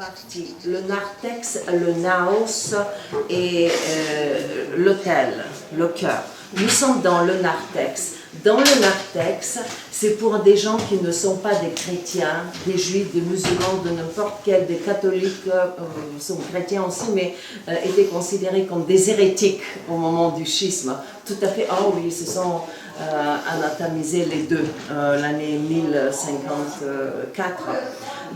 parties. Le narthex, le naos et l'autel, le cœur. Nous sommes dans le narthex. Dans le narthex, c'est pour des gens qui ne sont pas des chrétiens, des juifs, des musulmans, de n'importe quel, des catholiques, sont chrétiens aussi, mais étaient considérés comme des hérétiques au moment du schisme. Tout à fait, oh oui, ils se sont anathamisés les deux, l'année 1054.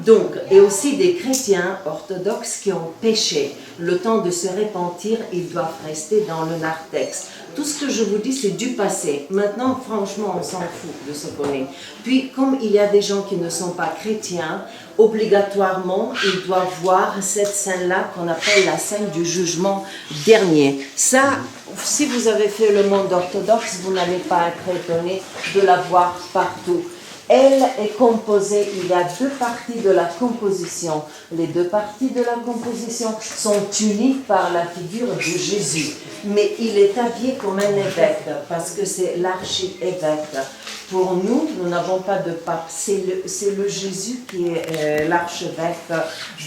Donc, et aussi des chrétiens orthodoxes qui ont péché. Le temps de se repentir, ils doivent rester dans le narthex. Tout ce que je vous dis, c'est du passé. Maintenant, franchement, on s'en fout de ce qu'on est. Puis, comme il y a des gens qui ne sont pas chrétiens, obligatoirement, ils doivent voir cette scène-là qu'on appelle la scène du jugement dernier. Ça, si vous avez fait le monde orthodoxe, vous n'allez pas être étonné de la voir partout. Elle est composée, il y a deux parties de la composition. Les deux parties de la composition sont unies par la figure de Jésus. Mais il est habillé comme un évêque, parce que c'est l'archi-évêque. Pour nous, nous n'avons pas de pape. C'est le Jésus qui est l'archevêque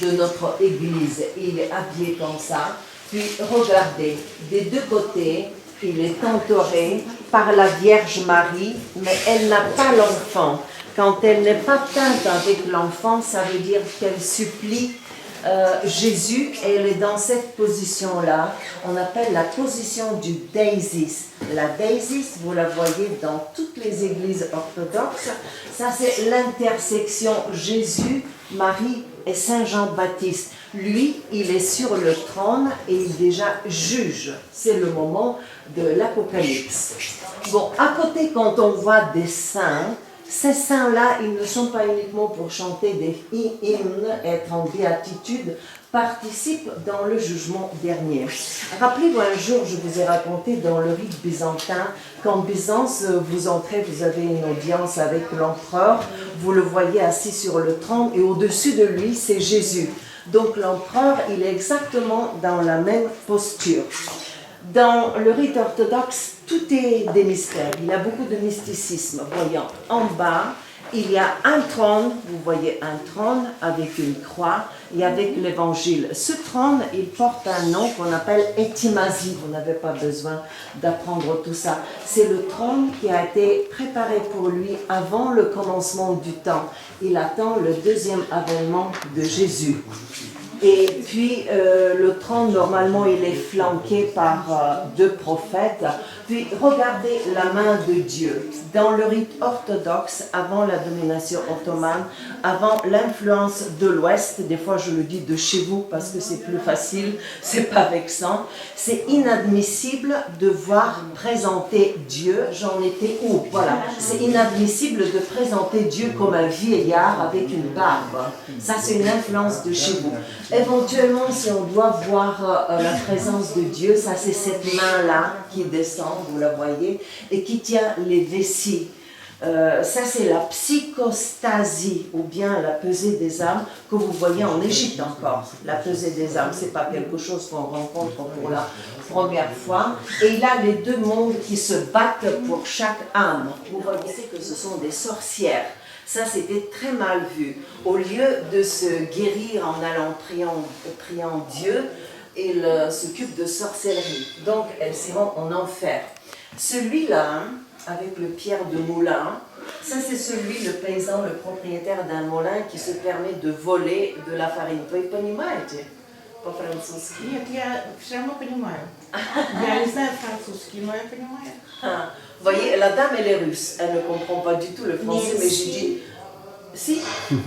de notre Église. Il est habillé comme ça. Puis regardez, des deux côtés, il est entouré par la Vierge Marie, mais elle n'a pas l'enfant. Quand elle n'est pas teinte avec l'enfant, ça veut dire qu'elle supplie Jésus, et elle est dans cette position-là. On appelle la position du deisis. La deisis, vous la voyez dans toutes les églises orthodoxes. Ça, c'est l'intersection Jésus, Marie et Saint Jean-Baptiste. Lui, il est sur le trône et il déjà juge. C'est le moment de l'Apocalypse. Bon, à côté, quand on voit des saints, ces saints-là, ils ne sont pas uniquement pour chanter des hymnes, être en béatitude, participent dans le jugement dernier. Rappelez-vous, un jour, je vous ai raconté dans le rite byzantin, qu'en Byzance, vous entrez, vous avez une audience avec l'empereur, vous le voyez assis sur le trône, et au-dessus de lui, c'est Jésus. Donc l'empereur, il est exactement dans la même posture. Dans le rite orthodoxe, tout est des mystères. Il y a beaucoup de mysticisme. Voyons, en bas, il y a un trône, vous voyez un trône avec une croix et avec l'évangile. Ce trône, il porte un nom qu'on appelle Étimasie. Vous n'avez pas besoin d'apprendre tout ça. C'est le trône qui a été préparé pour lui avant le commencement du temps. Il attend le deuxième avènement de Jésus. Et puis, le trône, normalement, il est flanqué par deux prophètes. Puis, regardez la main de Dieu. Dans le rite orthodoxe, avant la domination ottomane, avant l'influence de l'Ouest, des fois je le dis de chez vous parce que c'est plus facile, c'est pas vexant, c'est inadmissible de voir présenter Dieu. J'en étais où? Voilà. C'est inadmissible de présenter Dieu comme un vieillard avec une barbe. Ça, c'est une influence de chez vous. Éventuellement, si on doit voir la présence de Dieu, ça c'est cette main-là qui descend, vous la voyez, et qui tient les vessies. Ça c'est la psychostasie, ou bien la pesée des âmes, que vous voyez en Égypte encore. La pesée des âmes, c'est pas quelque chose qu'on rencontre pour la première fois. Et il a les deux mondes qui se battent pour chaque âme. Vous voyez que ce sont des sorcières. Ça, c'était très mal vu. Au lieu de se guérir en allant priant Dieu, il s'occupe de sorcellerie. Donc, elles seront en enfer. Celui-là, avec le pierre de moulin, ça c'est celui, le paysan, le propriétaire d'un moulin qui se permet de voler de la farine. Вы понимаете по-французски? Нет, я все равно понимаю. Я не знаю французский, но я понимаю. Vous voyez, la dame, elle est russe. Elle ne comprend pas du tout le français, mais j'ai dit... Si, non,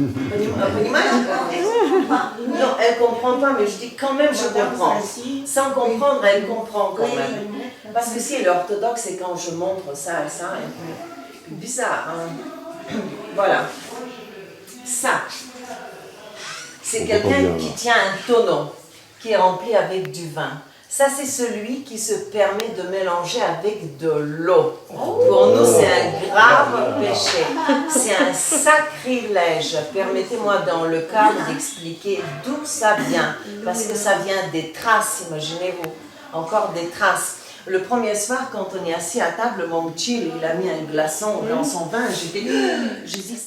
elle ne comprend pas, mais je dis quand même je comprends. Sans comprendre, elle comprend quand même. Parce que si elle est orthodoxe, et quand je montre ça et ça, un peu bizarre. Hein? Voilà. Ça, c'est quelqu'un qui tient un tonneau, qui est rempli avec du vin. Ça, c'est celui qui se permet de mélanger avec de l'eau. Pour nous, c'est un grave péché. C'est un sacrilège. Permettez-moi, dans le cadre, d'expliquer d'où ça vient. Parce que ça vient des traces, imaginez-vous. Encore des traces. Le premier soir, quand on est assis à table, mon petit, il a mis un glaçon dans son vin. J'ai dit,